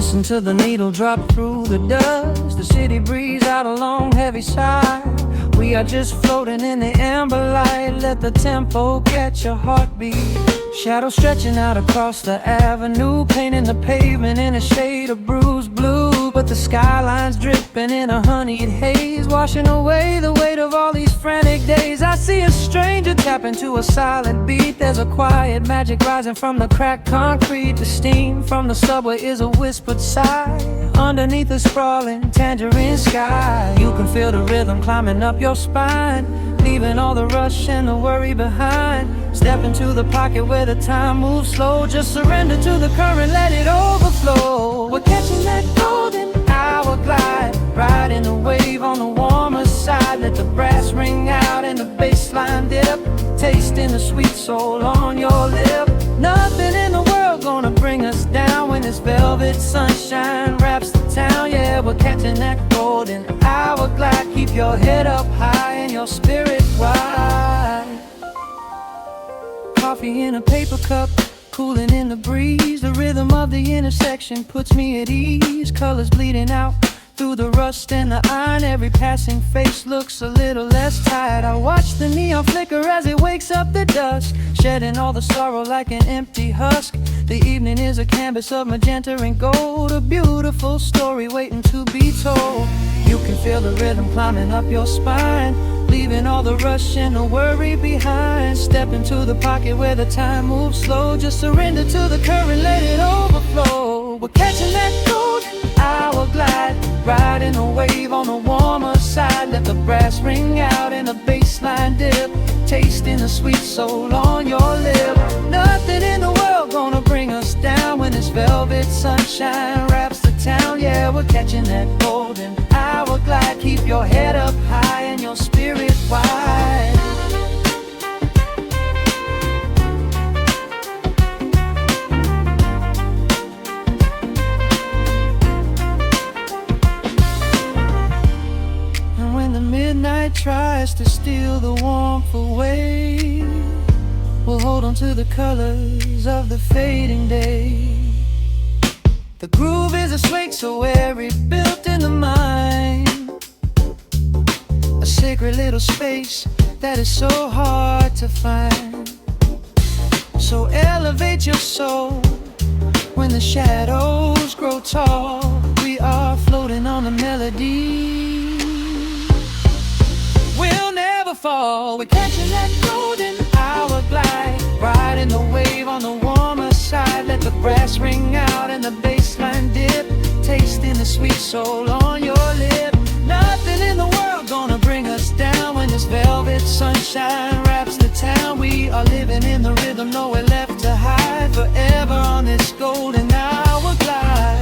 Listen to the needle drop through the dust. The city breeze out a long heavy sigh. We are just floating in the amber light. Let the tempo catch your heartbeat. Shadows stretching out across the avenue, painting the pavement in a shade of bruised blue. But the skyline's dripping in a honeyed haze, washing away the weight of all these frantic days. I see a stranger tap into a silent beat. There's a quiet magic rising from the cracked concrete. The steam from the subway is a whispered sigh underneath the sprawling tangerine sky. You can feel the rhythm climbing up your spine, leaving all the rush and the worry behind. Step into the pocket where the time moves slow. Just surrender to the current, let it overflow. We're catching that golden hour glide, riding the wave on the warmer side. Let the brass ring out and the bassline dip, tasting the sweet soul on your lip. Nothing in the world gonna bring us down when this velvet sunshine wraps the town. Yeah, we're catching that golden hour glide. Keep your head up high and your spirit wide. Coffee in a paper cup, cooling in the breeze. The rhythm of the intersection puts me at ease. Colors bleeding out through the rust and the iron. Every passing face looks a little less tired. I watch the neon flicker as it wakes up the dusk, shedding all the sorrow like an empty husk. The evening is a canvas of magenta and gold, a beautiful story waiting to be told. You can feel the rhythm climbing up your spine, leaving all the rush and the worry behind. Step into the pocket where the time moves slow. Just surrender to the current, let it overflow. We're catching that golden hour glide, riding a wave on the warmer side. Let the brass ring out and the bassline dip, tasting the sweet soul on your lip. Nothing in the world gonna bring us down when this velvet sunshine wraps the town. Yeah, we're catching that golden hour glide. Keep your head up high and your spirit wide. And when the midnight tries to steal the warmth away, we'll hold on to the colors of the fading day. The groove is a swing so airy, built in the mind, a sacred little space that is so hard to find. So elevate your soul when the shadows grow tall. We are floating on a melody, we'll never fall. We're catching that golden hour glide, riding the wave on the warmer side. Let the brass ring out and the bassline dip, tasting the sweet soul on your lip. Nothing in the world gonna bring us down when this velvet sunshine wraps the town. We are living in the rhythm, nowhere left to hide, forever on this golden hour glide.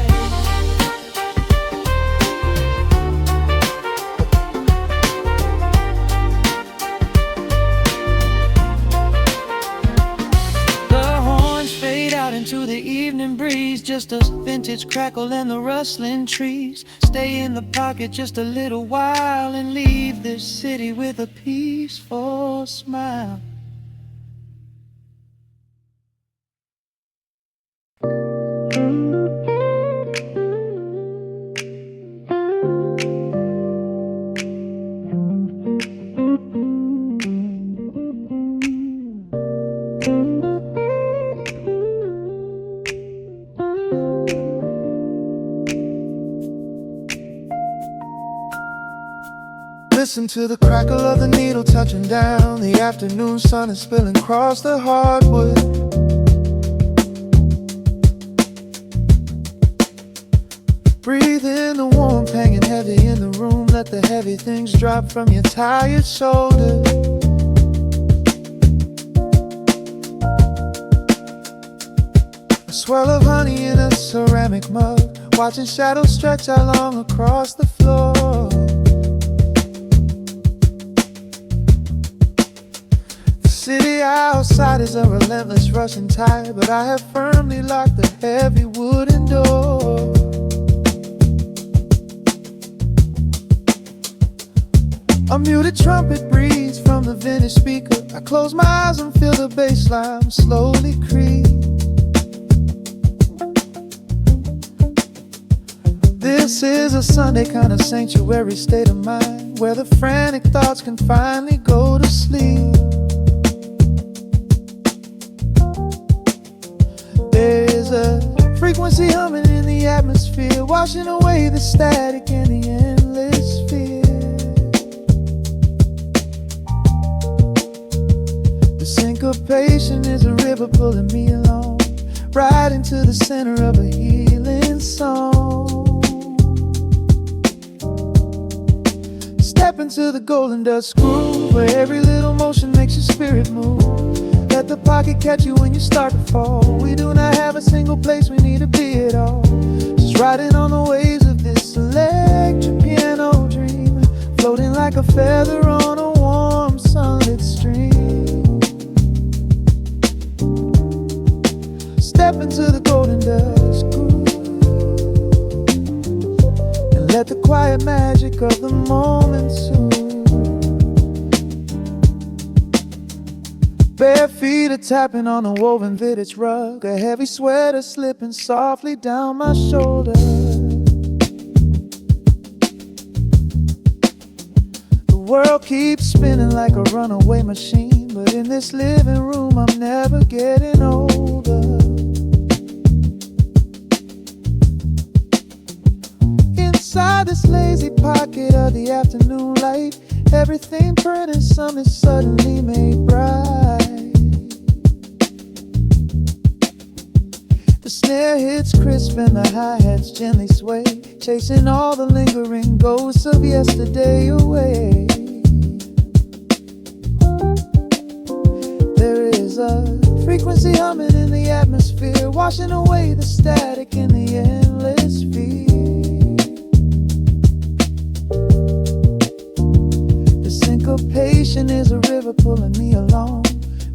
Into the evening breeze, just a vintage crackle and the rustling trees. Stay in the pocket just a little while and leave this city with a peaceful smile. Listen to the crackle of the needle touching down. The afternoon sun is spilling across the hardwood. Breathe in the warmth hanging heavy in the room. Let the heavy things drop from your tired shoulders. A swirl of honey in a ceramic mug, watching shadows stretch out long across the floor. The city outside is a relentless rushing tide, but I have firmly locked the heavy wooden door. A muted trumpet breathes from the vintage speaker. I close my eyes and feel the bass line slowly creep. This is a Sunday kind of sanctuary state of mind, where the frantic thoughts can finally go to sleep. There is a frequency humming in the atmosphere, washing away the static and the endless fear. The syncopation is a river pulling me along, right into the center of a healing song. Step into the golden dust groove, where every little motion makes your spirit move. Let the pocket catch you when you start to fall. We do not have a single place we need to be at all. Just riding on the waves of this electric piano dream, floating like a feather on a warm sunlit stream. Step into the golden dust groove, and let the quiet magic of the moment soothe. Bare feet are tapping on a woven vintage rug, a heavy sweater slipping softly down my shoulder. The world keeps spinning like a runaway machine, but in this living room I'm never getting older. Inside this lazy pocket of the afternoon light, everything burning, something suddenly made bright. The snare hits crisp and the hi-hats gently sway, chasing all the lingering ghosts of yesterday away. There is a frequency humming in the atmosphere, washing away the static and the endless fear. Syncopation is a river pulling me along,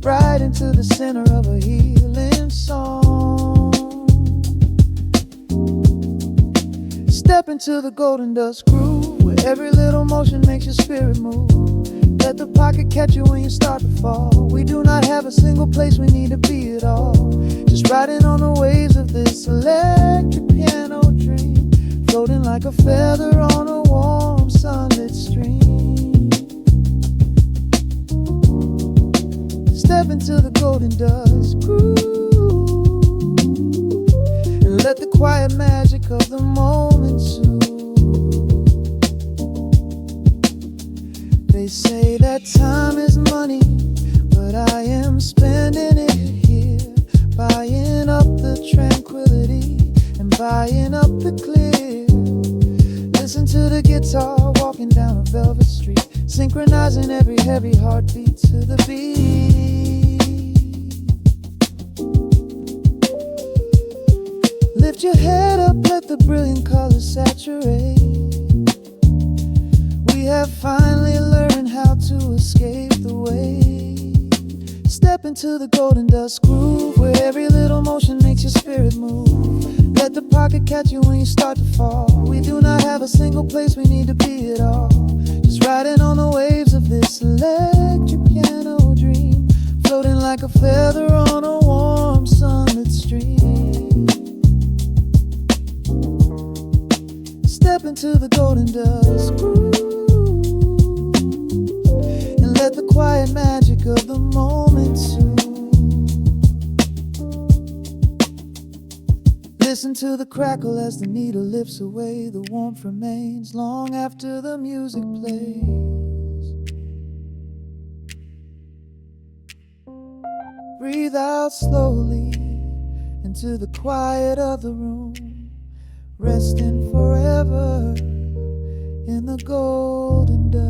right into the center of a healing song. Step into the golden dust groove, where every little motion makes your spirit move. Let the pocket catch you when you start to fall. We do not have a single place we need to be at all. Just riding on the waves of this electric piano dream, floating like a feather on a warm sunlit stream. Step into the golden dust groove, and let the quiet magic of the moment soothe. They say that time is money, but I am spending it here, buying up the tranquility and buying up the clear. Listen to the guitar walking down a velvet street, synchronizing every heavy heartbeat to the beat. Lift your head up, let the brilliant colors saturate. We have finally learned how to escape the weight. Step into the golden dust groove, where every little motion makes your spirit move. Let the pocket catch you when you start to fall. We do not have a single place we need to be at all. Just riding on the waves of this electric piano dream, floating like a feather on a warm sunlit stream. Step into the golden dust groove, and let the quiet magic of the moment soothe. Listen to the crackle as the needle lifts away. The warmth remains long after the music plays. Breathe out slowly into the quiet of the room, resting forever in the golden dust.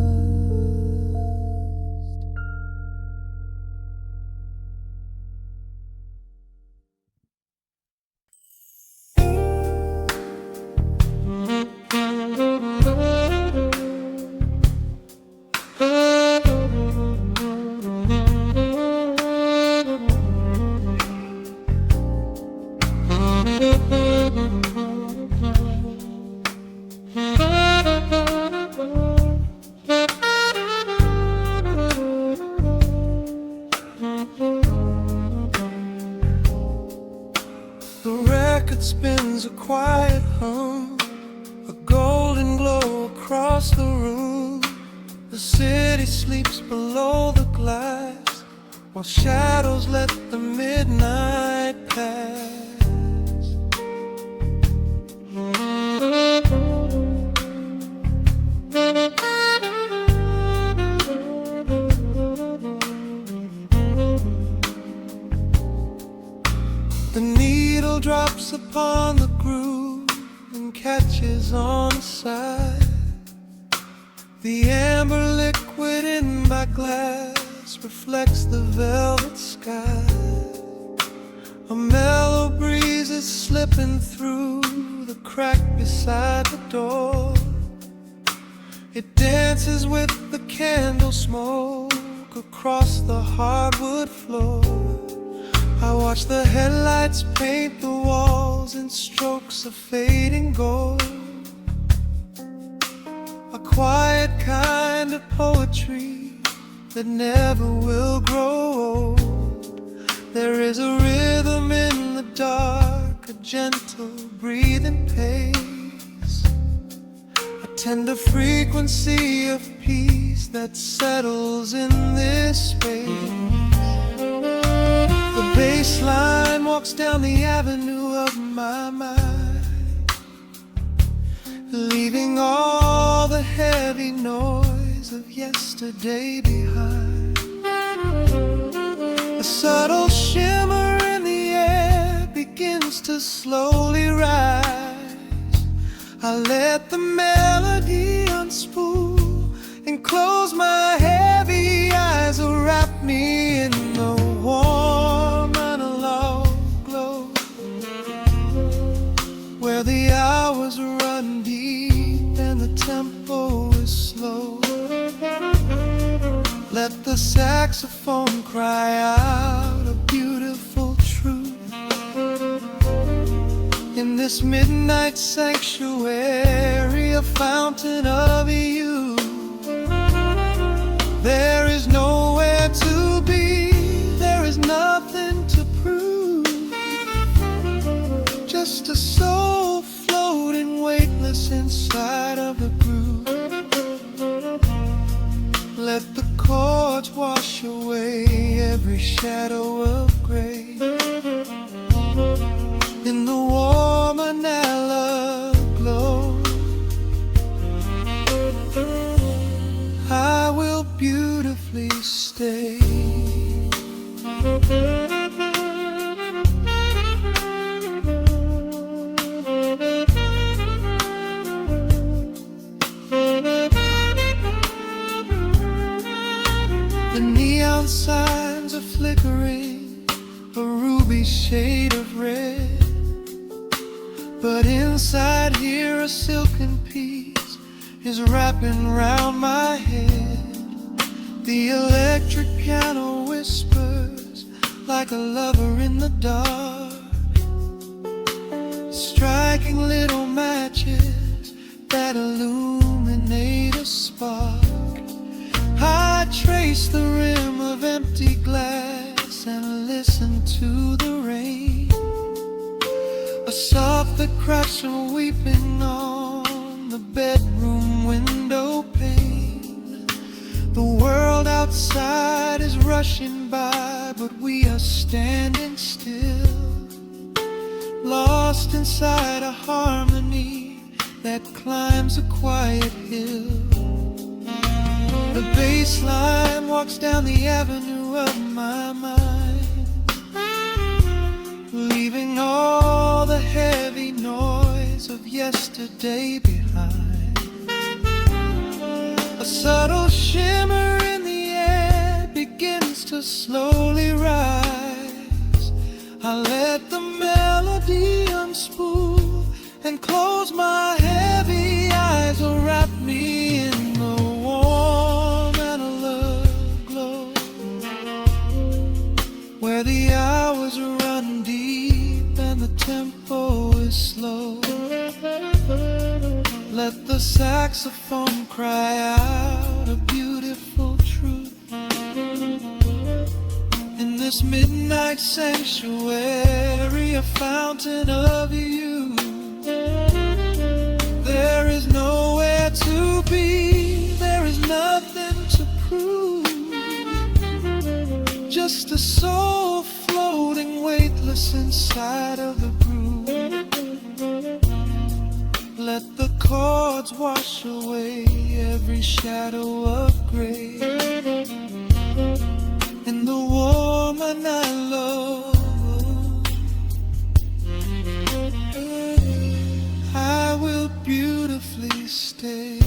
spins a quiet hum, a while shadows let the midnight pass. The needle drops upon the groove and catches on the side. The amber liquid in my glass reflects the velvet sky. A mellow breeze is slipping through the crack beside the door. It dances with the candle smoke across the hardwood floor. I watch the headlights paint the walls in strokes of fading gold. A quiet kind of poetry that never will grow old. There is a rhythm in the dark, a gentle breathing pace, a tender frequency of peace that settles in this space. The bassline walks down the avenue of my mind, leaving all the heavy noise of yesterday behind. A subtle shimmer in the air begins to slowly rise. I let the melody unspool and close my heavy eyes, wrap me in the warm analog glow, where the hours run deep and the tempo is slow. Let the saxophone cry out a beautiful truth. In this midnight sanctuary, a fountain of youth. There is nowhere to be, there is nothing to prove. Just a soul floating weightless inside of the groove. Let the chords wash away every shadow of gray. In the warm analog glow, I will beautifully stay. The neon signs are flickering, a ruby shade of red. But inside here a silken peace is wrapping round my head. The electric piano whispers like a lover in the dark, striking little matches that illuminate a spark. I trace the rim of empty glass and listen to the rain, a soft crushing weeping on the bedroom window pane. The world outside is rushing by, but we are standing still, lost inside a harmony that climbs a quiet hill. The bassline walks down the avenue of my mind, leaving all the heavy noise of yesterday behind. A subtle shimmer in the air begins to slowly rise. I let the melody unspool and close my heavy eyes, will wrap me in the warm analog glow, where the hours run deep and the tempo is slow. Let the saxophone cry out a beautiful truth. In this midnight sanctuary, a fountain of youth. There is nowhere to be, there is nothing to prove. Just a soul floating weightless inside of the groove. Let the chords wash away every shadow of gray. And the woman I love, I will beautifully stay.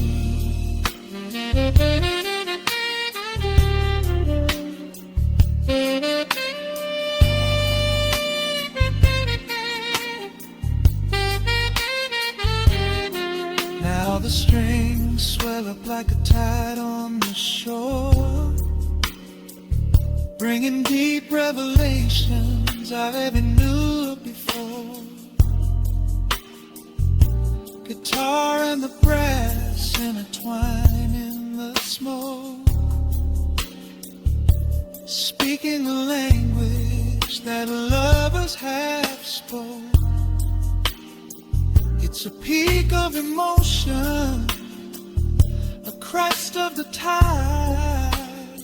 Now the strings swell up like a tide on the shore, bringing deep revelations I've ever knew before. Guitar and the brass intertwine in the smoke, speaking a language that lovers have spoke. It's a peak of emotion, a crest of the tide,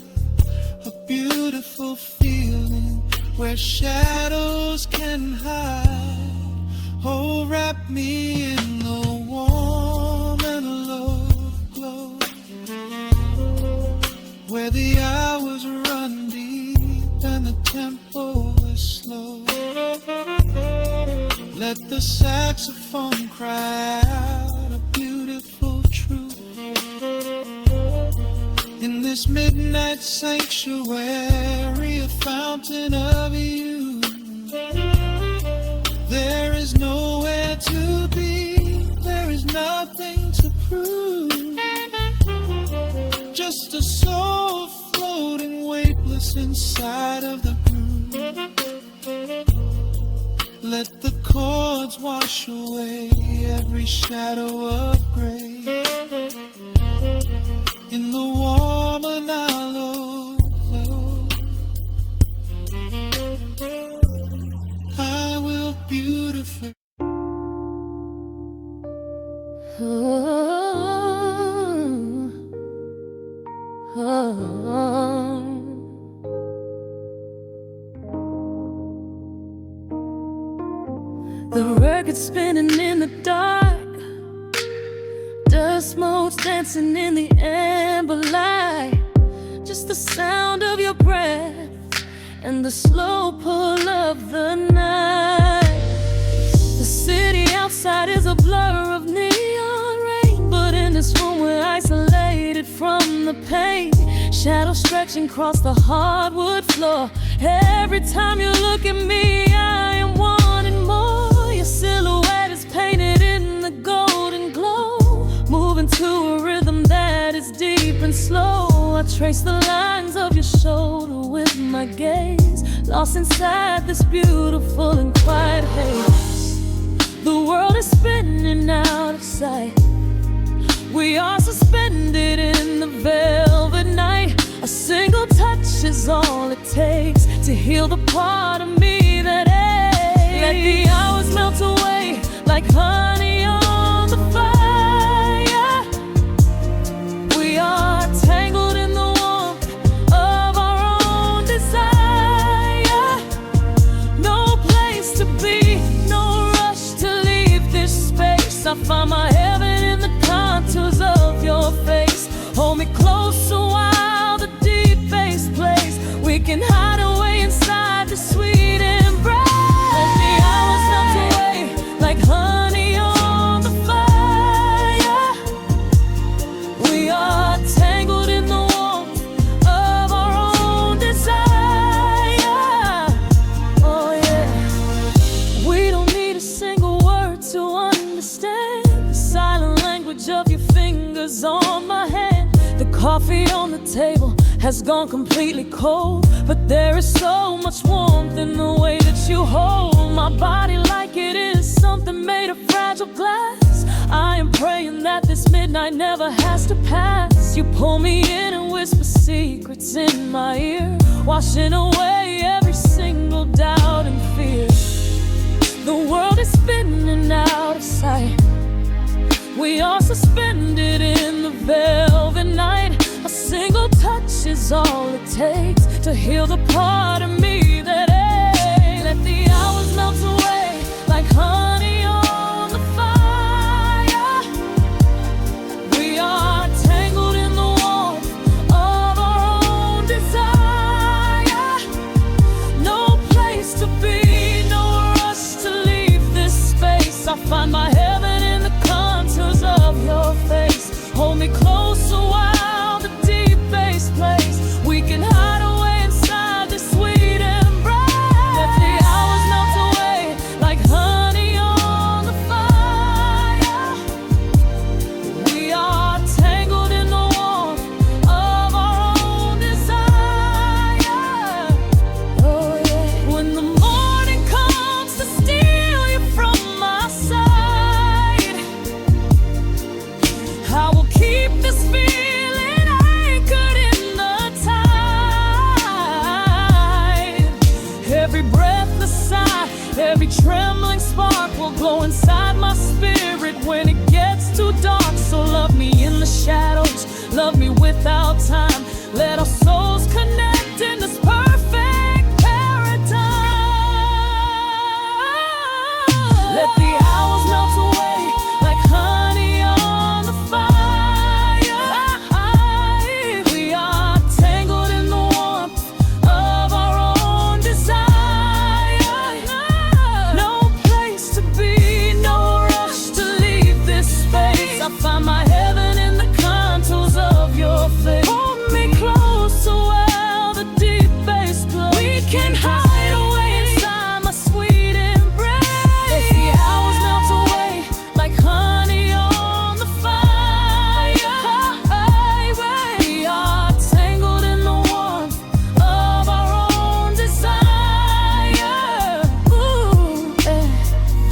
a beautiful feeling where shadows can hide. Oh, wrap me in the warm and love glow, where the hours run deep and the tempo is slow. Let the saxophone cry out a beautiful truth in this midnight sanctuary, a fountain of youth. There is nowhere to be, there is nothing to prove. Just a soul floating weightless inside of the groove. Let the chords wash away every shadow of gray. In the warm and hollow, I will beautifully. The record spinning in the dark, dust motes dancing in the amber light. Just the sound of your breath and the slow pull of the night. The city outside is a blur of neon rain, but in this room we're isolated from the pain. Shadows stretching across the hardwood floor. Every time you look at me, I am wanting more. Your silhouette is painted in the golden glow, moving to a rhythm that is deep and slow. I trace the lines of your shoulder with my gaze, lost inside this beautiful and quiet haze. The world is spinning out of sight. We are suspended in the velvet night. A single touch is all it takes to heal the part of me that aches. Let the hours melt away like honey on the fire. We are tangled in the warmth of our own desire. No place to be, no rush to leave this space. I find my heaven in the contours of your face. Hold me closer while the deep bass plays. We can hide away inside the sweet embrace. Let the hours melt away like honey on the fire. We are tangled in the warmth of our own desire. Oh yeah. We don't need a single word to understand the silent language of your fingers on my hand. The coffee on the table has gone completely cold, but there is so much warmth in the way that you hold my body like it is something made of fragile glass. I am praying that this midnight never has to pass. You pull me in and whisper secrets in my ear, washing away every single doubt and fear. The world is spinning out of sight. We are suspended in the velvet night. A single touch is all it takes to heal the part of me that aches. Let the hours melt away like honey on the fire. We are tangled in the warmth of our own desire. No place to be, no rush to leave this space. I find my heaven in the contours of your face. Hold me closer while the deep bass plays. We can hide away inside this sweet embrace. Let the hours melt away like honey on the fire. We are tangled in the warmth of our own desire. Oh yeah. When the morning comes to steal you from my side, I will keep this feeling anchored in the tide. Every breathless sigh, every trembling spark will glow inside my spirit when it gets too dark. So love me in the shadows, love me without time. Let our souls connect in this perfect paradise. Let the hours melt away like honey on the fire. We are tangled in the warmth of our own desire. No place to be, no rush to leave this space. I find my heaven in the contours of your face. Hold me close while the deep bass plays. We can hide away inside my sweet embrace. Let the hours melt away like honey on the fire. We are tangled in the warmth of our own desire. Ooh,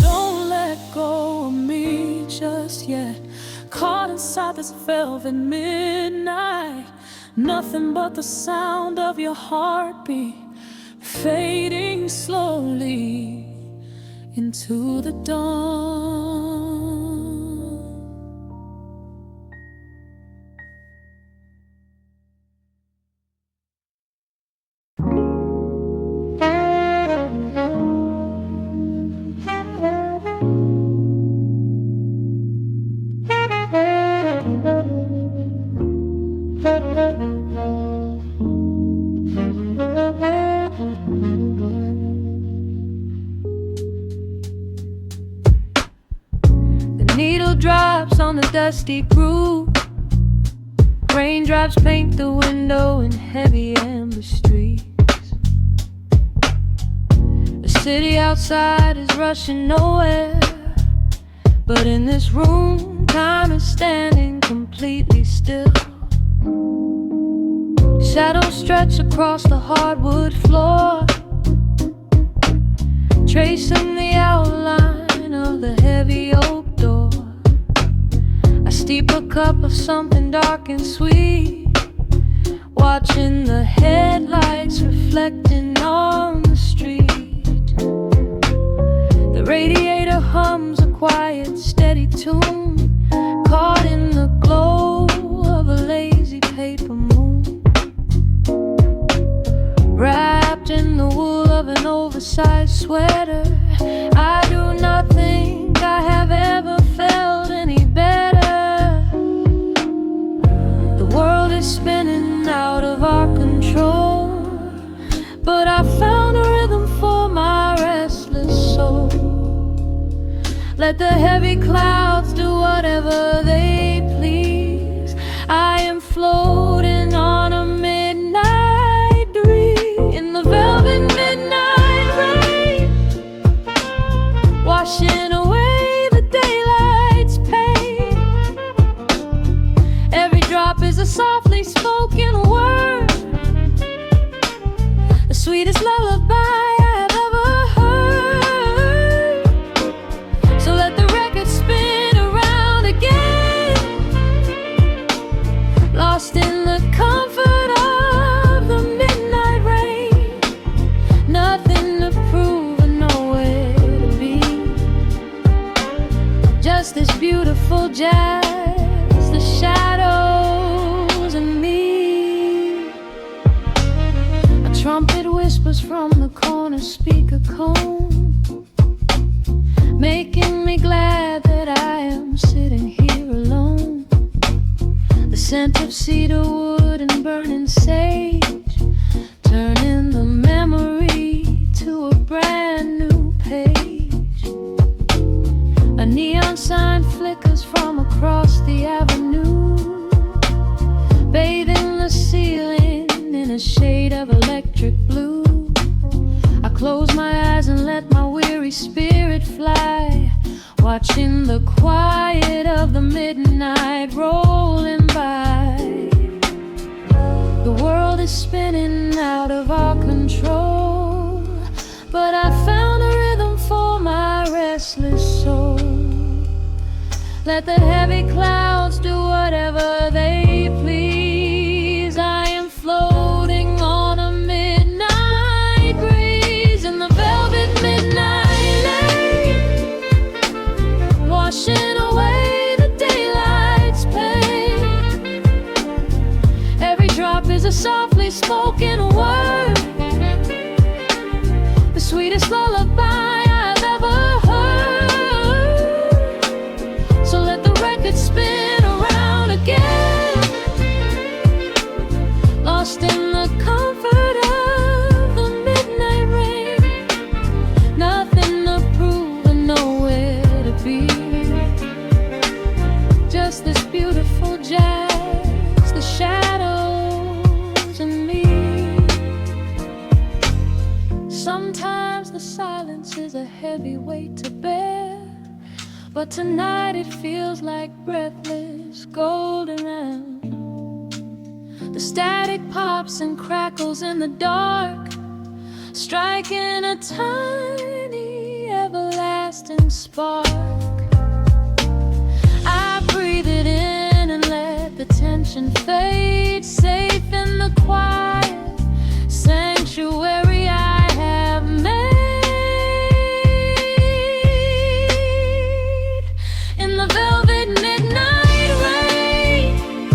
don't let go of me just yet. Caught inside this velvet midnight. Nothing but the sound of your heartbeat fading slowly into the dawn. The needle drops on the dusty groove. Raindrops paint the window in heavy amber streets. The city outside is rushing nowhere, but in this room, time is standing completely still. Shadows stretch across the hardwood floor, tracing the outline of the heavy oak door. I steep a cup of something dark and sweet, watching the headlights reflecting on the street. The radiator hums a quiet, steady tune, caught in the glow of a lazy paper moon. Wrapped in the wool of an oversized sweater, I do not think I have ever felt any better. The world is spinning out of our control, but I found a rhythm for my restless soul. Let the heavy clouds do whatever they please. I am floating on a midnight breeze in the velvet midnight rain, washing away the daylight's pain. Every drop is a softly spoken word, the sweetest lullaby I have ever heard. So let the record spin around again, lost in the comfort of the midnight rain. Nothing to prove and nowhere to be, just this beautiful jazz, the shadows and me. trumpet whispers from the corner speaker cone, making me glad that I am sitting here alone. The scent of cedar wood and burning sage, turning the memory to a brand new page. A neon sign flickers from across the avenue, bathing the ceiling in a shade of electric blue. I close my eyes and let my weary spirit fly, watching the quiet of the midnight rolling by. The world is spinning out of our control, but I found a rhythm for my restless soul. Let the heavy clouds do whatever they please. I am floating on a midnight breeze in the velvet midnight lane, washing away the daylight's pain. Every drop is a softly spoken word, the sweetest lullaby I've ever heard. So let the record spin around again, lost in the comfort of the midnight rain. Nothing to prove and nowhere to be, just this beautiful jazz, the shadows and me. Sometimes the silence is a heavy weight to bear, but tonight it feels like breathless golden round. The static pops and crackles in the dark, striking a tiny everlasting spark. I breathe it in and let the tension fade, safe in the quiet sanctuary I have made. In the velvet midnight rain,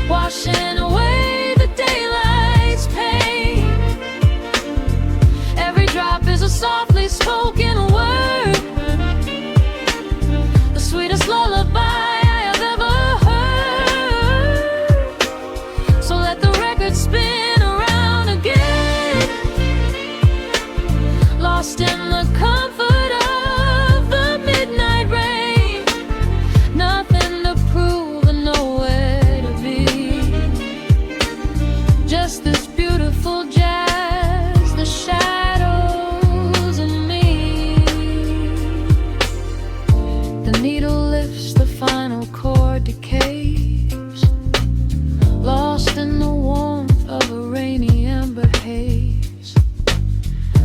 washing away the daylight's pain. Every drop is a softly spoken word, the sweetest lullaby I have ever heard. So let the record spin around again, lost in the comfort of the midnight rain. Nothing to prove and nowhere to be, just this beautiful jazz, the shadows and me. The needle lifts, the final chord decays, lost in the warmth of a rainy amber haze.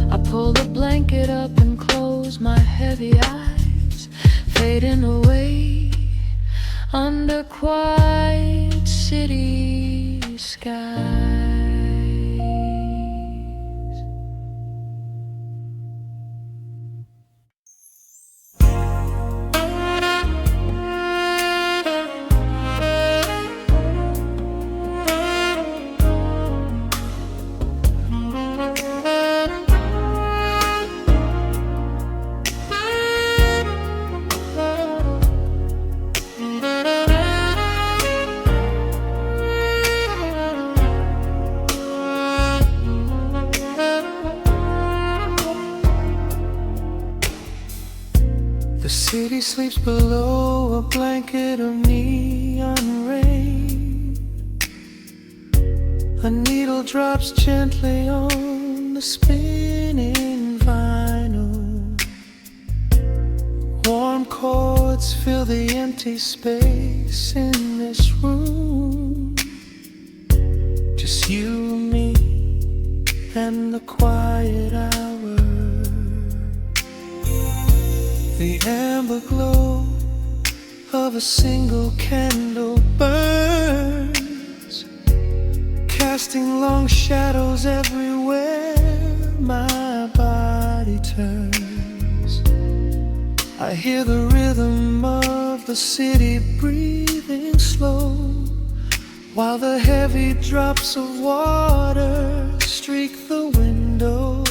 I pull the blanket up and close my heavy eyes, fading away under quiet city skies. The city sleeps below a blanket of neon rain. A needle drops gently on the spinning vinyl. Warm chords fill the empty space in this room. Just you, me, and the quiet hour. The amber glow of a single candle burns, casting long shadows everywhere my body turns. I hear the rhythm of the city breathing slow, while the heavy drops of water stream seek the window.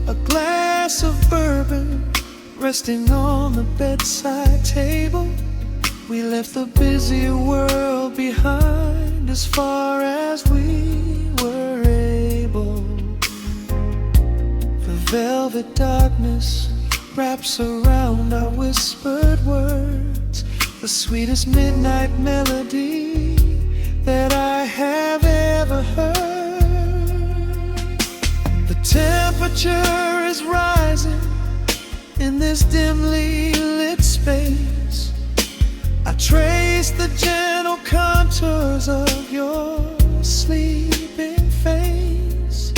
A glass of bourbon resting on the bedside table. We left the busy world behind as far as we were able. The velvet darkness wraps around our whispered words, the sweetest midnight melody that I have ever heard. The temperature is rising in this dimly lit space. I trace the gentle contours of your sleeping face.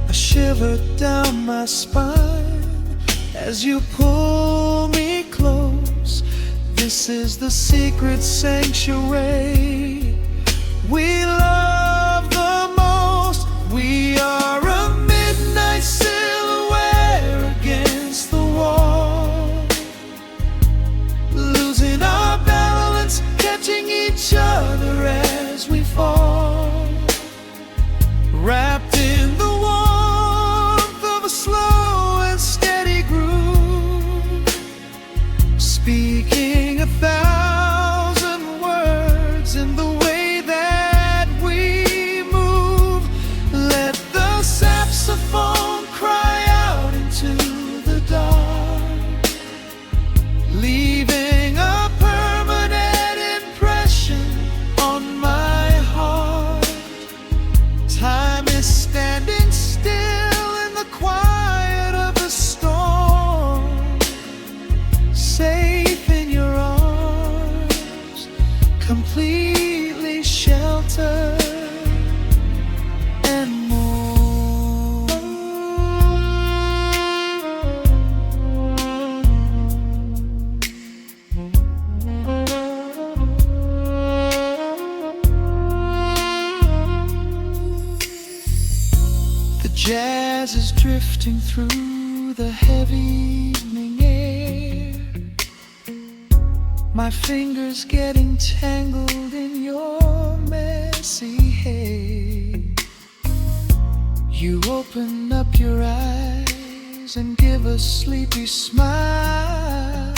A shiver down my spine as you pull me close. This is the secret sanctuary we love the most. We are a midnight silhouette against the wall, losing our balance, catching each other as we fall, wrapped in the warmth of a slow and steady groove, speaking 1,000 words in the way that we move. Let the saxophone cry out into the dark, leaving a permanent impression on my heart. Time is standing still in the quiet of the storm, safe in your arms, completely sheltered and more. The jazz is drifting through the heavy evening air, my fingers getting tangled in your messy hair. You open up your eyes and give a sleepy smile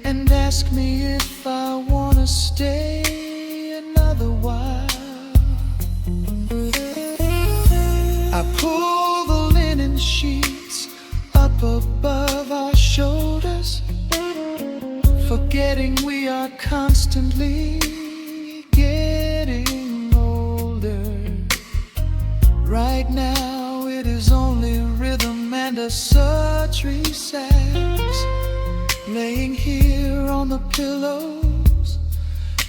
and ask me if I wanna stay another while. I pull the linen sheets up above our shoulders, forgetting we are constantly getting older. Right now it is only rhythm and a sultry sax, laying here on the pillows,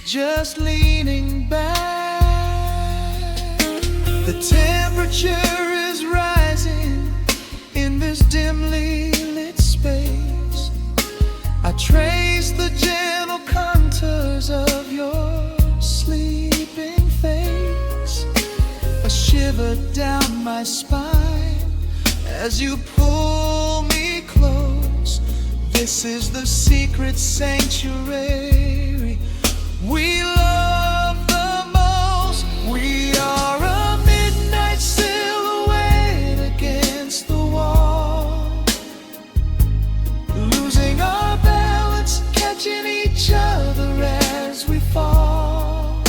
just leaning back. The temperature is rising in this dimly lit space. I trace the gentle contours of your sleeping face. A shiver down my spine as you pull me close. This is the secret sanctuary we love the most. We are a midnight silhouette against the wall, losing our balance, catching each other as we fall,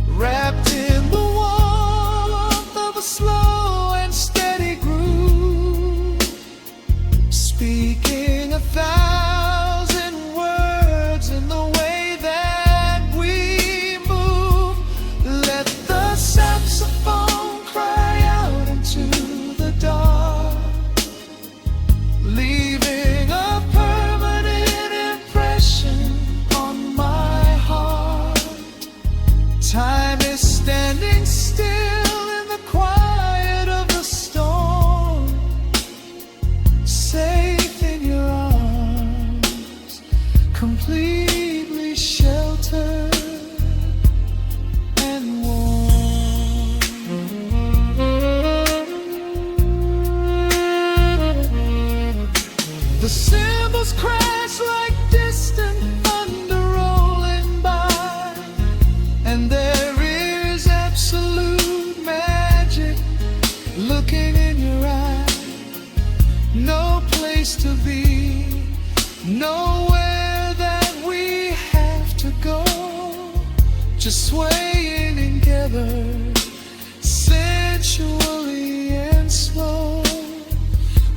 wrapped in the warmth of a slow and steady groove, speaking 1,000 words in the way that we move. Let the saxophone cry out into the dark, leaving a permanent impression on my heart. Time is standing still in the quiet of the storm, safe in your arms, completely sheltered and warm. The cymbals crash like distant thunder rolling by, and there is absolute Nowhere that we have to go, just swaying together, sensually and slow.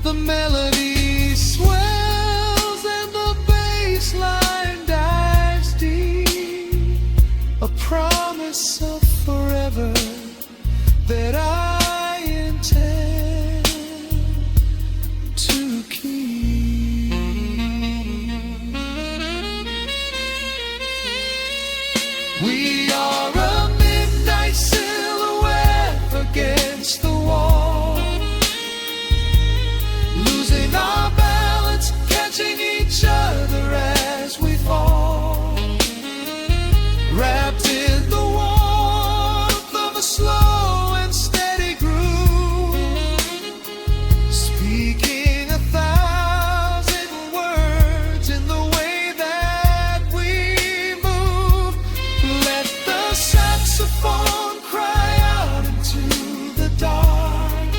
The melody swells and the bass line dives deep, a promise of forever that I intend to keep. We are a midnight silhouette against the wall, losing our balance, catching each other as we fall, wrapped in the warmth of a slow and steady groove, speaking 1,000 words in the way that we move. Let the saxophone cry out into the dark,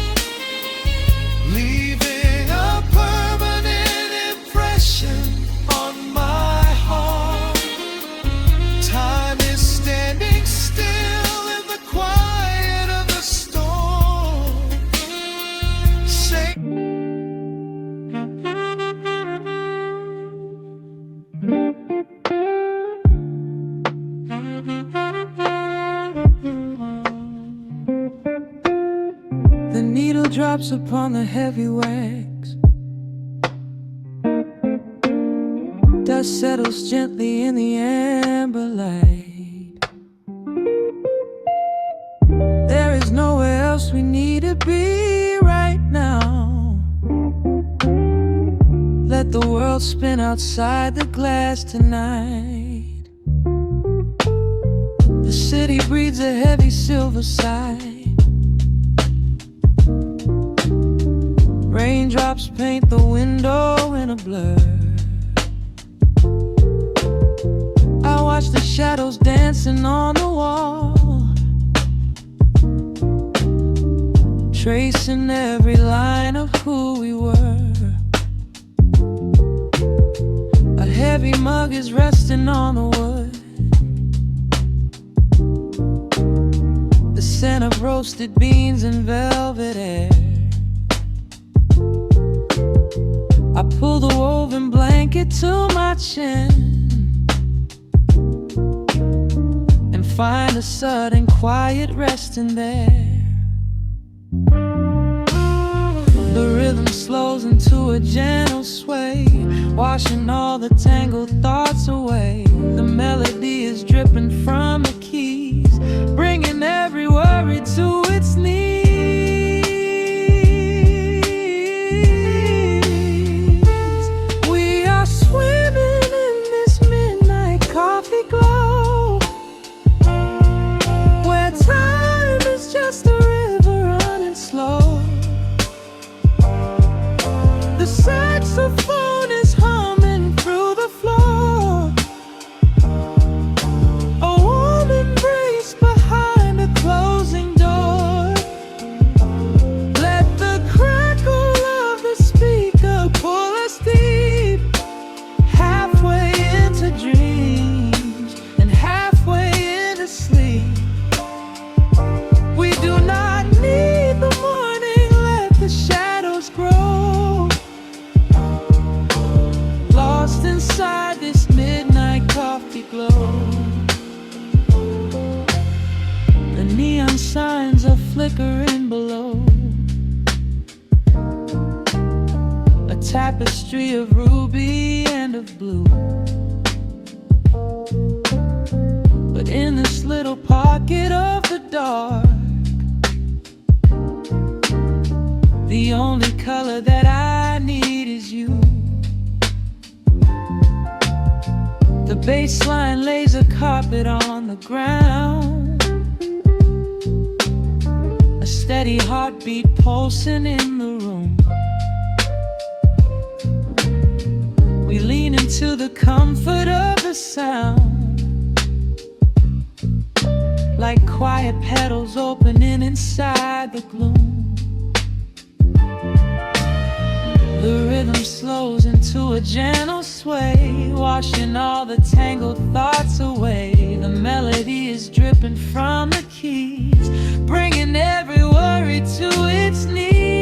leaving a permanent impression on my heart. Time is standing still in the quiet of the storm. Say The needle drops upon the heavy wax. Dust settles gently in the amber light. There is nowhere else we need to be right now. Let the world spin outside the glass tonight. The city breathes a heavy silver sigh. Raindrops paint the window in a blur. I watch the shadows dancing on the wall, tracing every line of who we were. A heavy mug is resting on the wood, the scent of roasted beans and velvet air. I pull the woven blanket to my chin and find a sudden quiet resting there. The rhythm slows into a gentle sway, washing all the tangled thoughts away. The melody is dripping from the keys, bringing every worry to its knees. We are swimming in this midnight coffee glow, where time is just a river running slow. The saxophone is humming through the floor, a warm embrace behind a closing door. Let the crackle of the speaker pull us deep, halfway into dreams and halfway into sleep. We do not need the morning, let the shadows grow, lost inside this midnight coffee glow. The neon signs are flickering below, a tapestry of ruby and of blue. But in this little pocket of the dark, the only color that I need is you. The bass line lays a carpet on the ground, a steady heartbeat pulsing in the room. We lean into the comfort of the sound, like quiet petals opening inside the gloom. The rhythm slows into a gentle sway, washing all the tangled thoughts away. The melody is dripping from the keys, bringing every worry to its knees.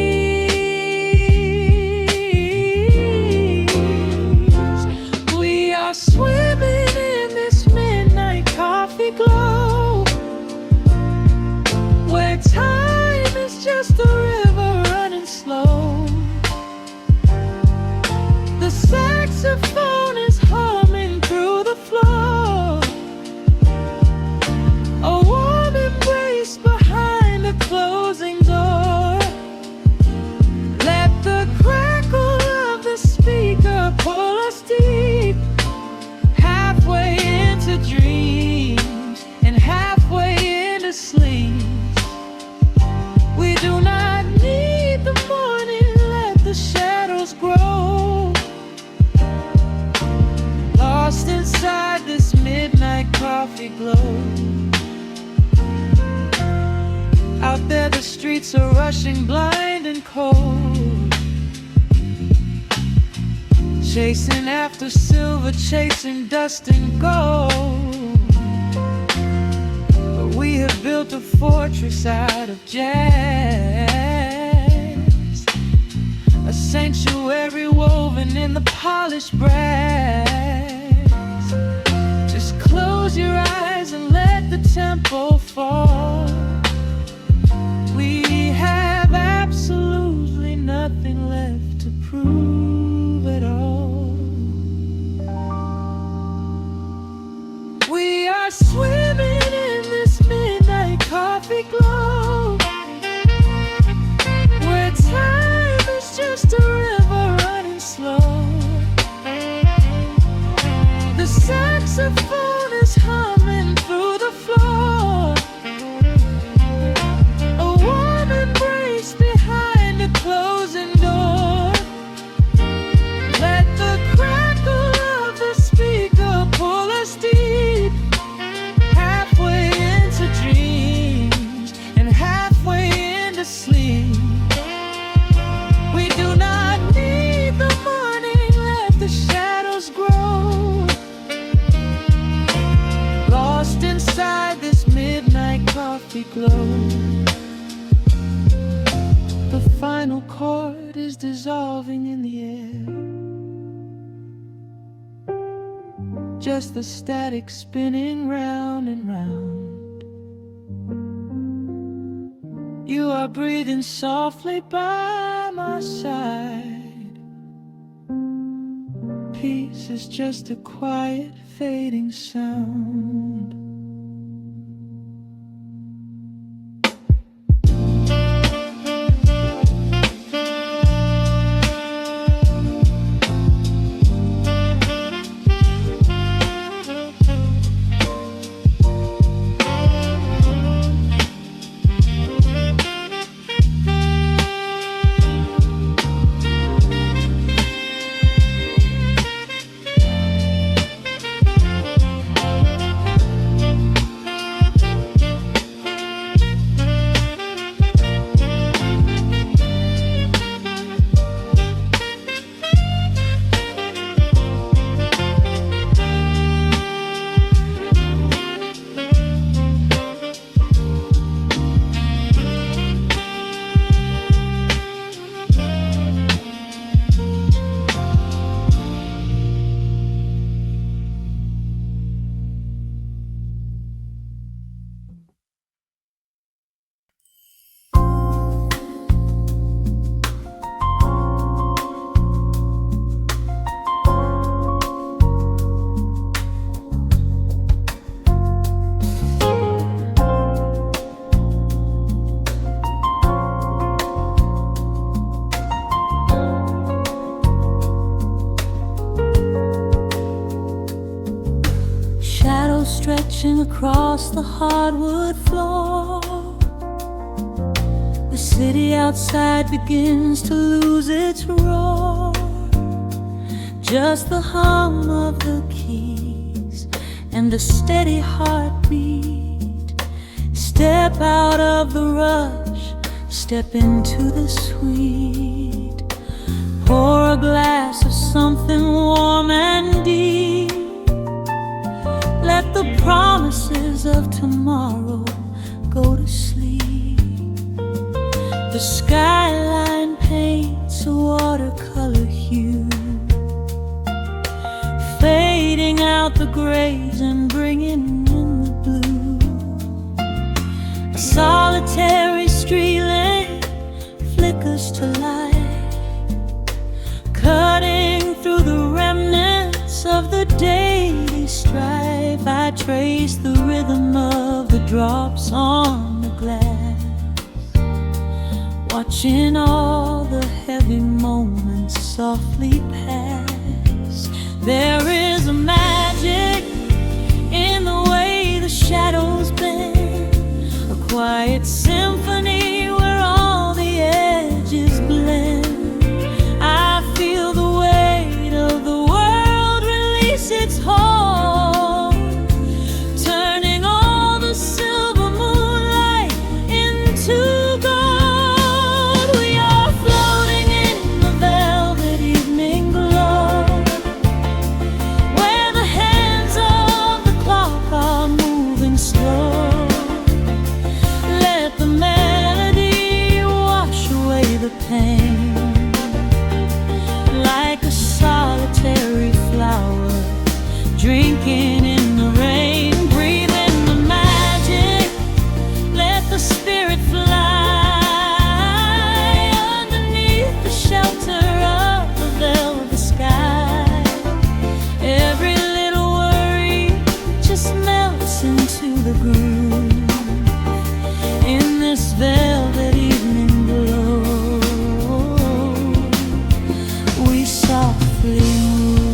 We are swimming in this midnight coffee glow, where time is just a river running slow. The saxophone is humming through the floor, a warm embrace behind a closing door. Let the crackle of the speaker pull us deep, halfway into dreams and halfway into sleep. We do not need the morning, let the shadows grow. Lost inside this midnight coffee glow. Out there the streets are rushing blind and cold, chasing after silver, chasing dust and gold. But we have built a fortress out of jazz, a sanctuary woven in the polished brass. Just close your eyes and let the tempo fall. We have absolutely nothing left to prove at all. We are swimming in this midnight coffee glow, where time is just a river running slow. The saxophone is humming through the floor, a warm embrace behind a closing door. Let the crackle of the speaker pull us deep, halfway into dreams and halfway into sleep. We do not need the morning, let the shadows grow. Lost inside this midnight coffee glow. The final chord is dissolving in the air, just the static spinning round and round. You are breathing softly by my side. Peace is just a quiet fading sound. Stretching across the hardwood floor, the city outside begins to lose its roar. Just the hum of the keys and a steady heartbeat. Step out of the rush, step into the sweet. Pour a glass of something warm and deep. Let the promises of tomorrow go to sleep. The skyline paints a watercolor hue, fading out the grays and bringing in the blue. A solitary street lamp flickers to light, cutting through the remnants of the daily strife. I trace the rhythm of the drops on the glass, watching all the heavy moments softly pass. There is a magic in the way the shadows bend, a quiet symphony where all the edges blend. I feel the weight of the world release its hold, turning all the silver moonlight into gold. We are floating in the velvet evening glow, where the hands of the clock are moving slow. Let the melody wash away the pain, like a solitary flower drinking in the rain. Breathe in the magic, let the spirit fly underneath the shelter of the velvet sky. Every little worry just melts into the groove in this velvet evening glow. We softly move.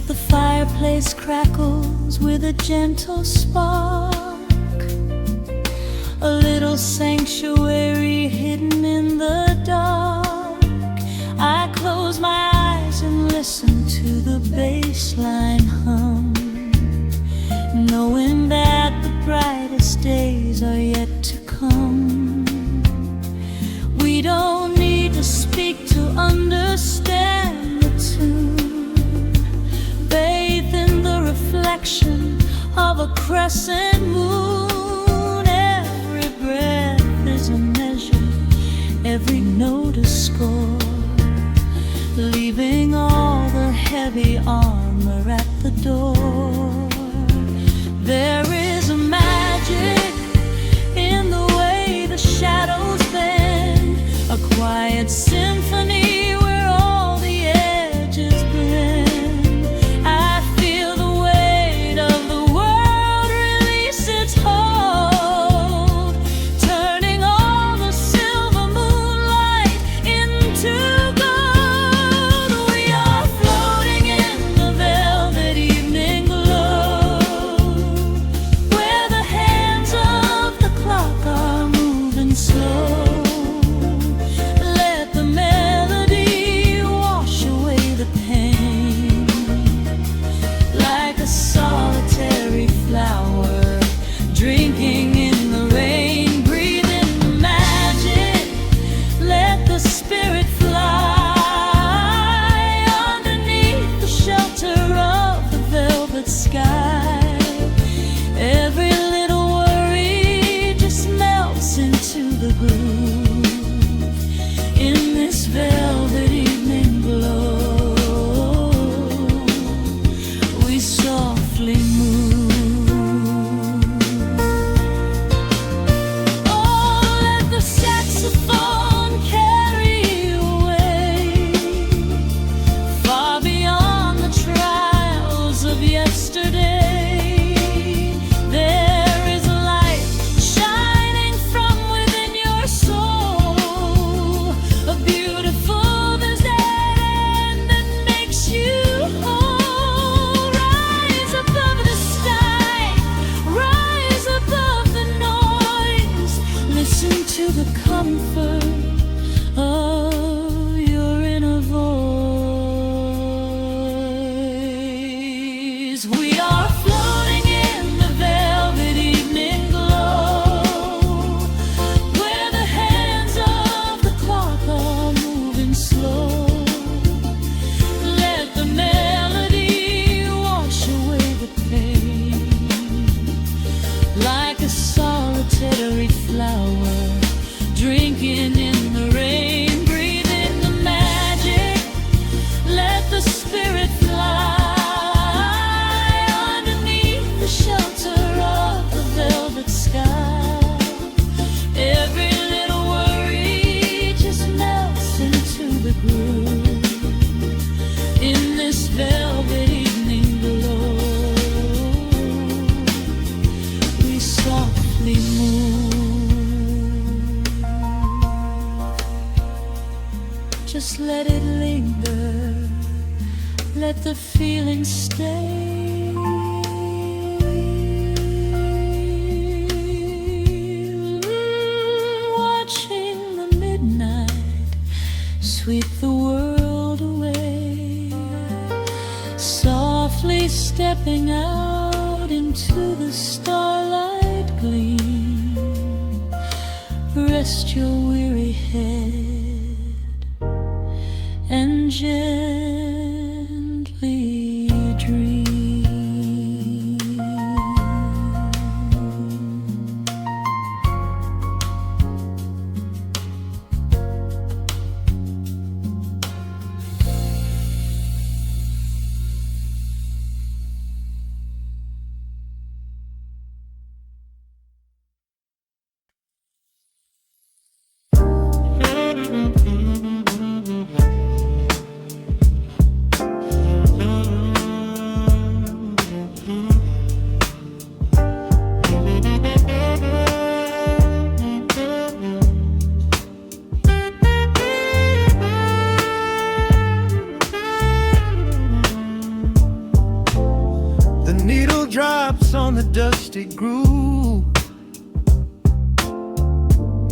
The fireplace crackles with a gentle spark, a little sanctuary hidden in the dark. I close my eyes and listen to the bassline hum, knowing that the brightest days are yet to come. We don't need to speak to understand the tune, bathed in the reflection of a crescent moon. Every breath is a measure, every note a score, leaving all the heavy armor at the door. There is a magic in the way the shadows bend, a quiet symphony where all the edges blend. I feel the weight of the world release its hold, turning all the silver moonlight into gold. We are floating in the velvet evening glow, and slow. Let the melody wash away the pain, like a solitary flower drinking in the rain. Breathe in the magic, let the spirit fly underneath the shelter of the velvet sky. Every little worry just melts into the groove in this velvet evening glow. We softly move, just let it linger, let the feeling stay. Watching the midnight sweep the world away, softly stepping out into the starlight gleam. Rest your weary head and gently dream. The needle drops on the dusty groove.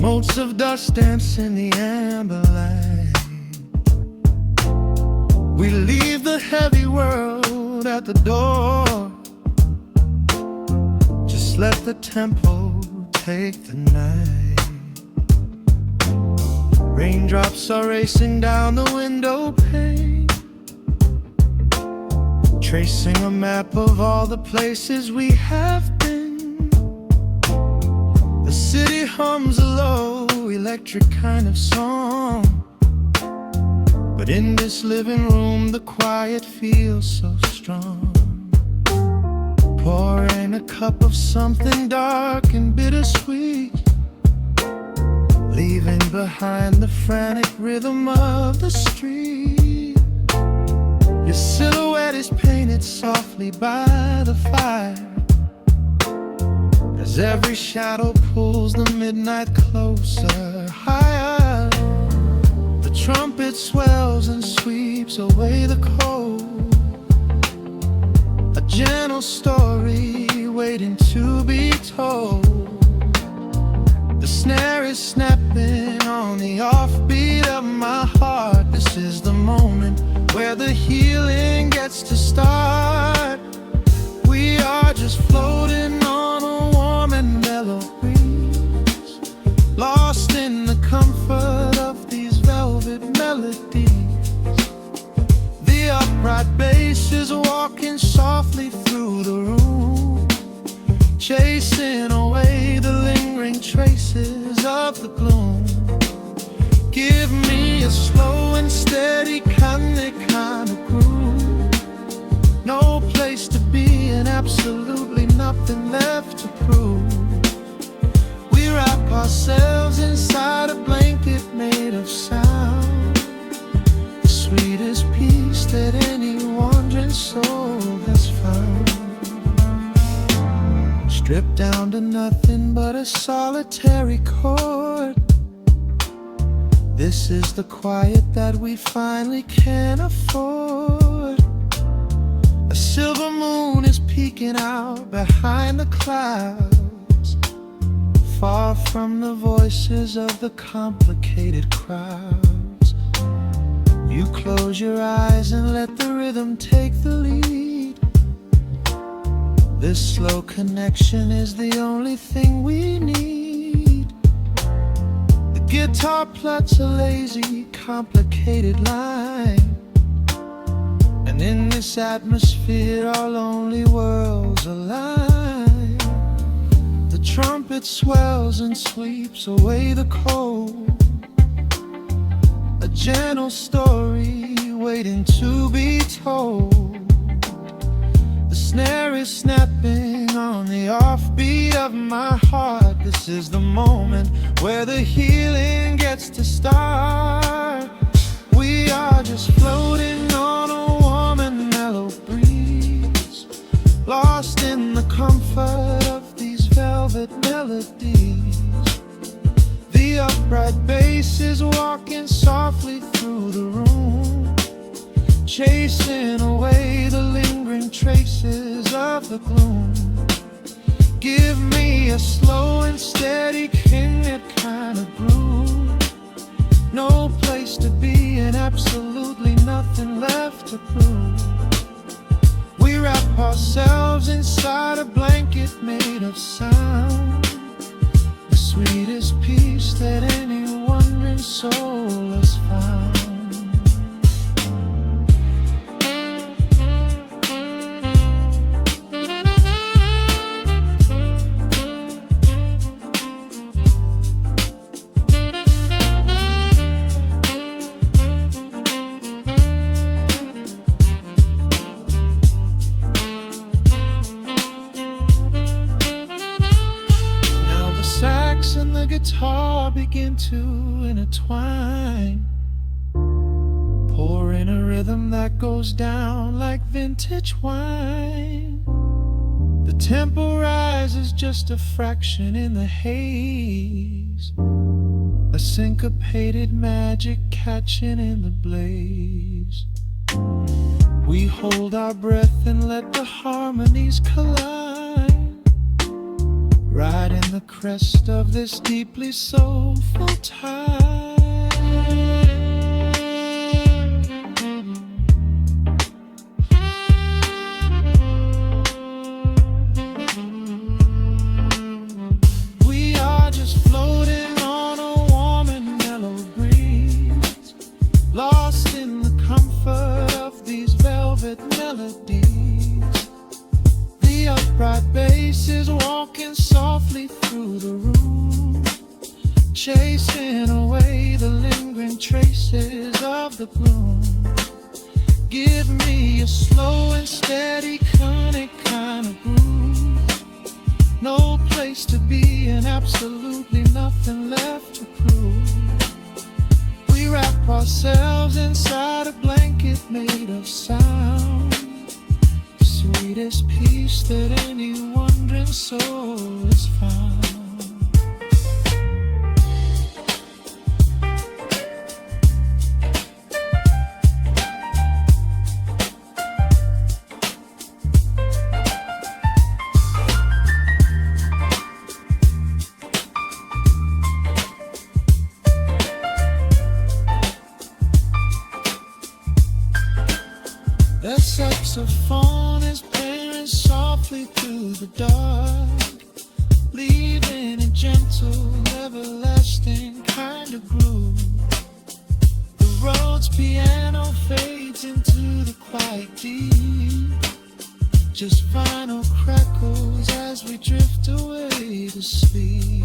Motes of dust dance in the amber light. We leave the heavy world at the door. Just let the tempo take the night. Raindrops are racing down the window pane, tracing a map of all the places we have been. The city hums a low, electric kind of song, but in this living room the quiet feels so strong. Pouring a cup of something dark and bittersweet, leaving behind the frantic rhythm of the street. Your silhouette is painted softly by the fire, as every shadow pulls the midnight closer, higher. The trumpet swells and sweeps away the cold, a gentle story waiting to be told. The snare is snapping on the offbeat of my heart. This is the moment where the healing gets to start. We are just floating on a warm and mellow breeze, lost in the comfort of these velvet melodies. The upright bass is walking softly through the room, chasing away the lingering traces of the gloom. Give me a slow and steady kind of groove. No place to be and absolutely nothing left to prove. We wrap ourselves inside a blanket made of sound, the sweetest peace that any wandering soul has found. Stripped down to nothing but a solitary chord. This is the quiet that we finally can afford. A silver moon is peeking out behind the clouds, far from the voices of the complicated crowds. You close your eyes and let the rhythm take the lead. This slow connection is the only thing we need. The Guitar plucks a lazy, complicated line, and in this atmosphere our lonely worlds align. The trumpet swells and sweeps away the cold, a gentle story waiting to be told. The snare is snapping on the offbeat of my heart. This is the moment where the healing gets to start. We are just floating on a warm and mellow breeze, lost in the comfort of these velvet melodies. The upright bass is walking softly through the room, chasing away the lingering traces of the gloom. Give me a slow and steady king-knit kind of groove. No place to be and absolutely nothing left to prove. We wrap ourselves inside a blanket made of sound, the sweetest peace that any wandering soul has found. And the guitar begin to intertwine, pouring a rhythm that goes down like vintage wine. The tempo rises just a fraction in the haze, a syncopated magic catching in the blaze. We hold our breath and let the harmonies collide, right in the crest of this deeply soulful tide. We are just floating on a warm and mellow breeze, lost in the comfort of these velvet melodies. The upright bass is walking softly through the room, chasing away the lingering traces of the gloom. Give me a slow and steady conic kind of groove. No place to be and absolutely nothing left to prove. We wrap ourselves inside a blanket made of sound, the sweetest peace that any wandering soul has found. The saxophone is playing softly through the dark, leaving a gentle, everlasting kind of groove. The Rhodes piano fades into the quiet deep, just vinyl crackles as we drift away to sleep.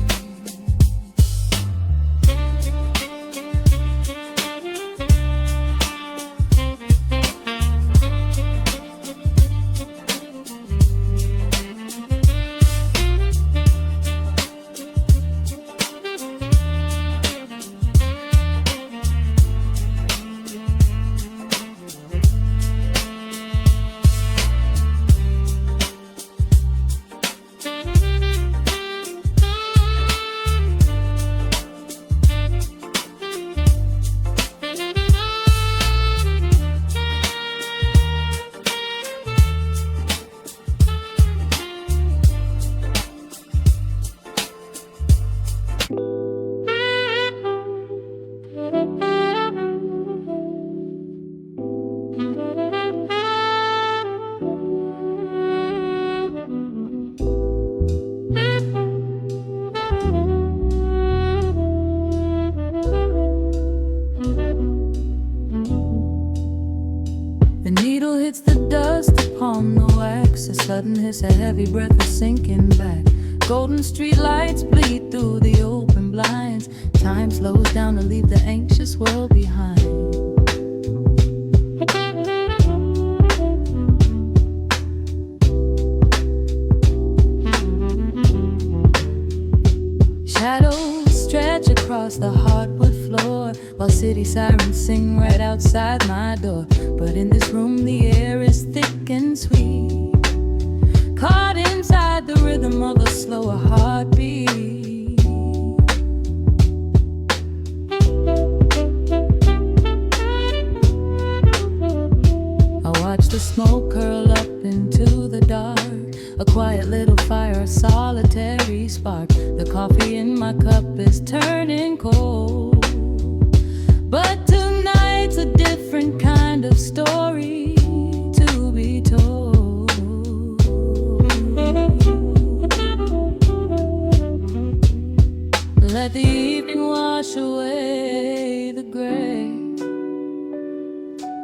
on the wax. A sudden hiss, a heavy breath is sinking back. Golden street lights bleed through the open blinds. Time slows down to leave the anxious world behind. Shadows stretch across the hardwood floor, while city sirens sing right outside my door. But in this room the air is thick and sweet, caught inside the rhythm of a slower heartbeat. I watch the smoke curl up into the dark, a quiet little fire, a solitary spark. The coffee in my cup is turning cold, but tonight's a different kind of story to be told. Let the evening wash away the gray.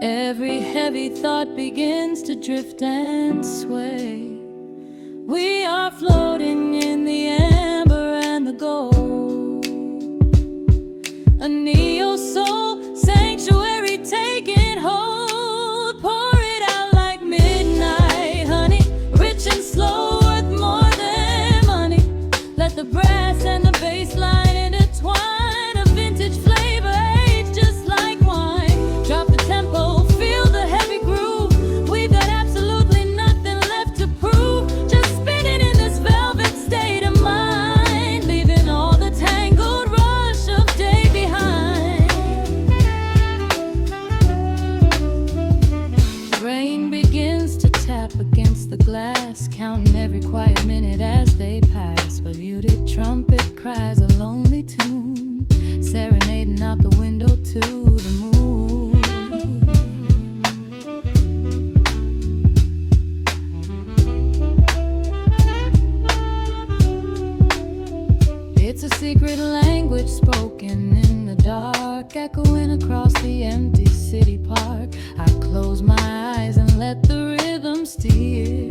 Every heavy thought begins to drift and sway. We are floating in the amber and the gold, a neo-soul sanctuary taking hold. Pour it out like midnight honey, rich and slow, worth more than money. Let the brass and the bass line intertwine, a vintage flavor aged just like wine. Drop the tempo, feel the heavy groove. We've got absolutely nothing left to prove. Just spinning in this velvet state of mind, leaving all the tangled rush of day behind. Rain begins to tap against the glass, counting every quiet minute as they pass. A muted trumpet cries a lonely tune, serenading out the window to the moon. It's a secret language spoken in the dark, echoing across the empty city park. I close my eyes and let the rhythm steer.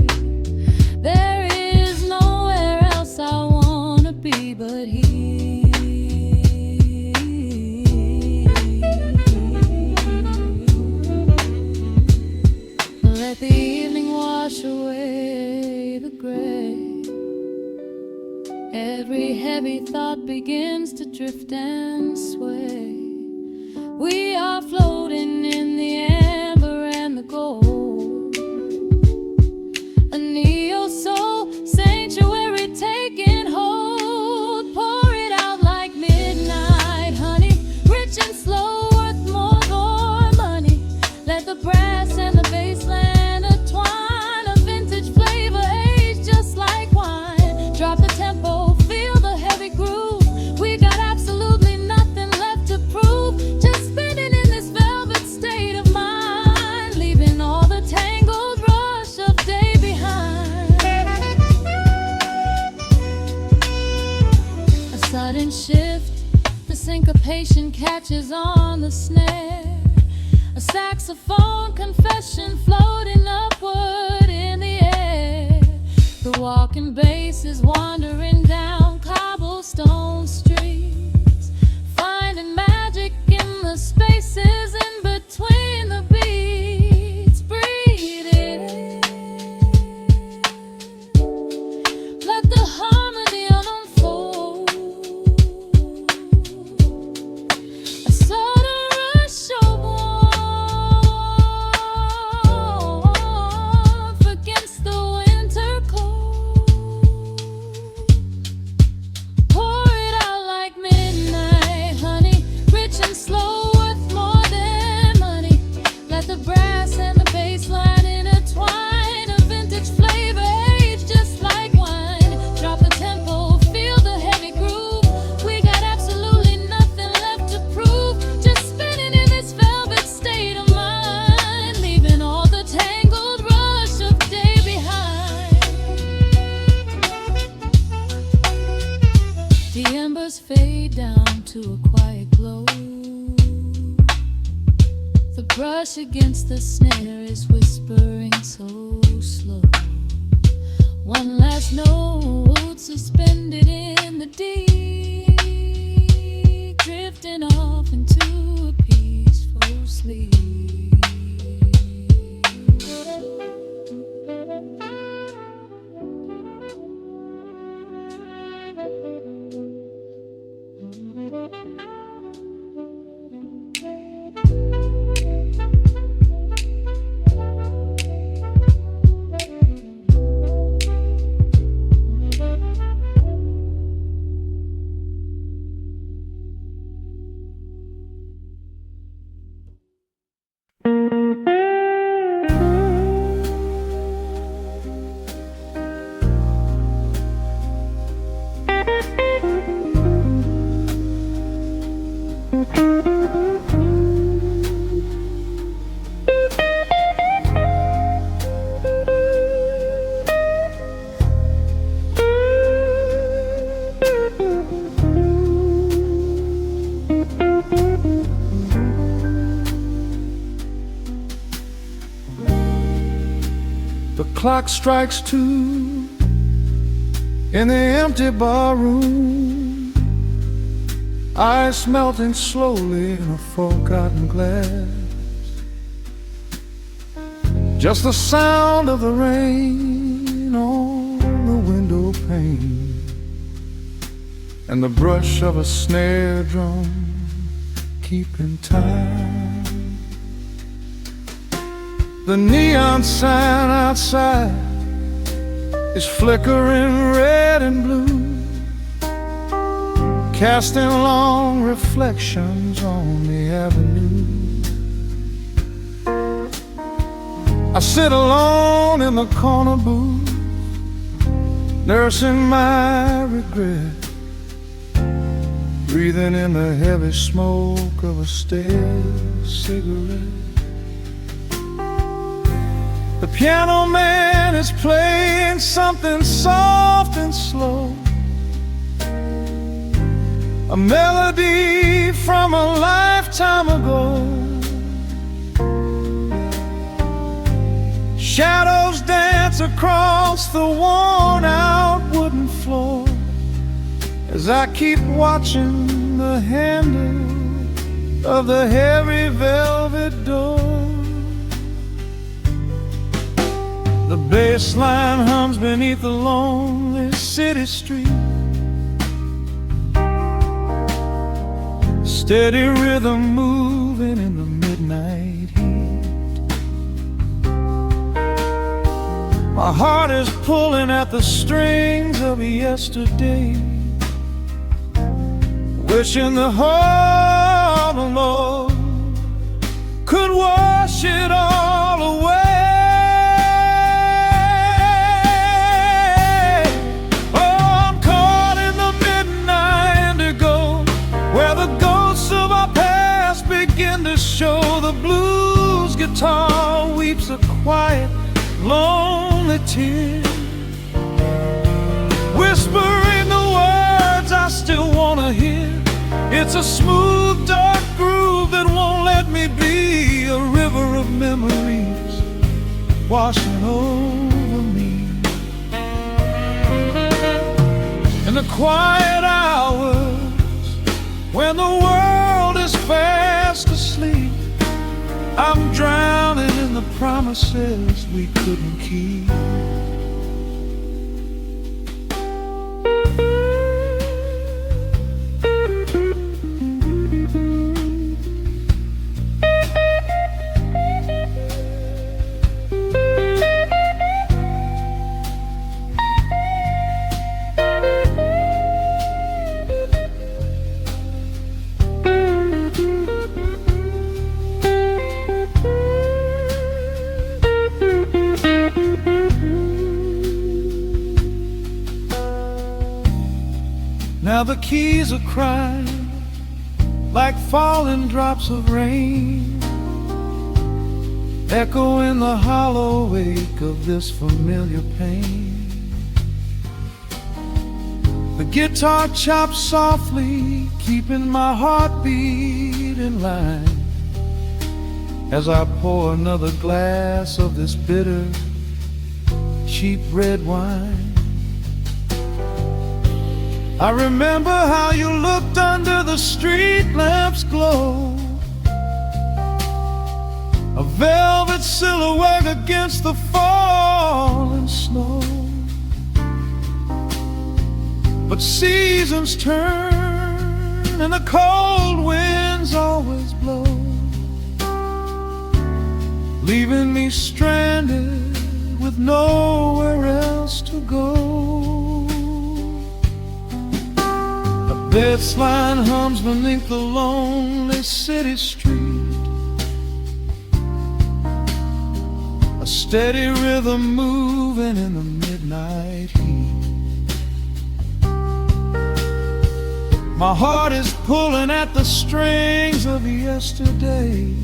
There is nowhere else I wanna be but here. Let the evening wash away the gray. Every heavy thought begins to drift and sway. We are floating in the amber and the gold, a neo-soul sanctuary taking hold. Pour it out like midnight honey, rich and slow, worth more money. Let the brass and the bass line intertwine, a vintage flavor aged just like wine. Drop the tempo, feel the heavy groove. We got absolutely nothing left to prove. Just spinning in this velvet state of mind, leaving all the tangled rush of day behind. A sudden shift, the syncopation catches on the snare. A saxophone confession floating upward in the air. The walking bass is wandering down cobblestone streets, finding magic in the spaces in between the beats. Breathe it in, let the harmony unfold. A sudden rush of warmth against the winter cold. Pour it out like midnight honey, rich and slow, worth more than money. Let the brass and the bass line intertwine, a vintage flavor aged just like wine. Drop the tempo, feel the heavy groove. We got absolutely nothing left to prove. Just spinning in this velvet state of mind, leaving all the tangled rush of day behind. The embers fade down to a quiet glow. The brush against the snare is whispering so slow. One last note suspended in the deep, drifting off into a peaceful sleep. The clock strikes 2 in the empty bar room, ice melting slowly in a forgotten glass. Just the sound of the rain on the window pane and the brush of a snare drum keeping time. The neon sign outside is flickering red and blue, casting long reflections on the avenue. I sit alone in the corner booth, nursing my regret, breathing in the heavy smoke of a stale cigarette. The piano man is playing something soft and slow, a melody from a lifetime ago. Shadows dance across the worn-out wooden floor as I keep watching the handle of the heavy velvet door. The bass line hums beneath the lonely city street, steady rhythm moving in the midnight heat. My heart is pulling at the strings of yesterday, wishing the whole Lord could wash it all away. Show the blues guitar weeps a quiet, lonely tear, whispering the words I still wanna hear. It's a smooth, dark groove that won't let me be, a river of memories washing over me. In the quiet hours when the world is fast asleep, I'm drowning in the promises we couldn't keep. Now the keys are crying like falling drops of rain, echo in the hollow wake of this familiar pain. The guitar chops softly, keeping my heartbeat in line, as I pour another glass of this bitter cheap red wine. I remember how you looked under the street lamp's glow, a velvet silhouette against the falling snow. But seasons turn and the cold winds always blow, leaving me stranded with nowhere else to go. A bassline hums beneath the lonely city street, a steady rhythm moving in the midnight heat. My heart is pulling at the strings of yesterday,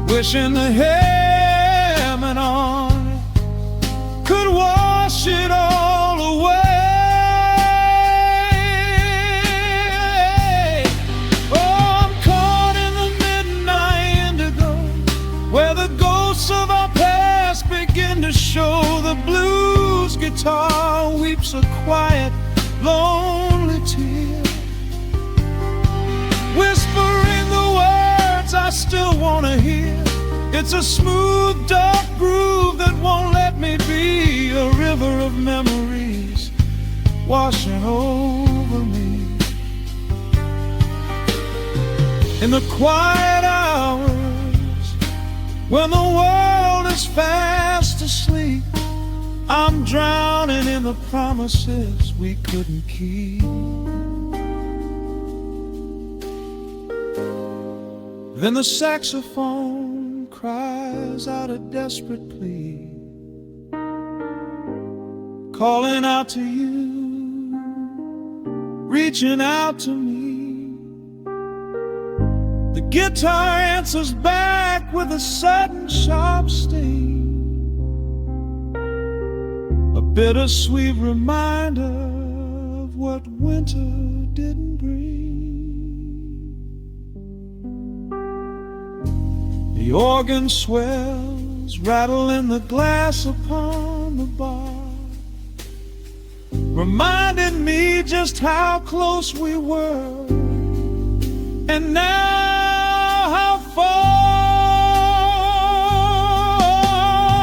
wishing the hem on could wash it all away. Oh, I'm caught in the midnight indigo, where the ghosts of our past begin to show. The blues guitar weeps a quiet, lonely tear, whispering the words I still want to hear. It's a smooth, dark groove that won't let me be, a river of memories washing over me. In the quiet hours, when the world is fast asleep, I'm drowning in the promises we couldn't keep. Then the saxophone cries out a desperate plea, calling out to you, reaching out to me. The guitar answers back with a sudden sharp sting, a bittersweet reminder of what winter didn't bring. The organ swells, rattling the glass upon the bar, reminding me just how close we were, and now how far.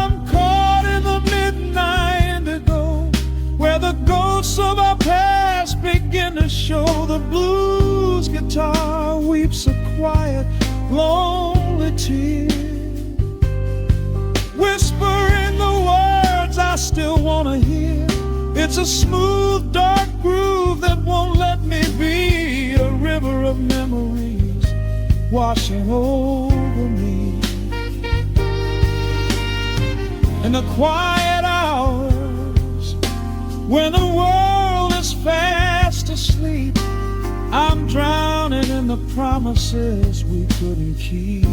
I'm caught in the midnight indigo, where the ghosts of our past begin to show. The blues guitar weeps a quiet, lonely tear, whispering the words I still want to hear. It's a smooth, dark groove that won't let me be, a river of memories washing over me. In the quiet hours, when the world is fast asleep, I'm drowning in the promises we couldn't keep.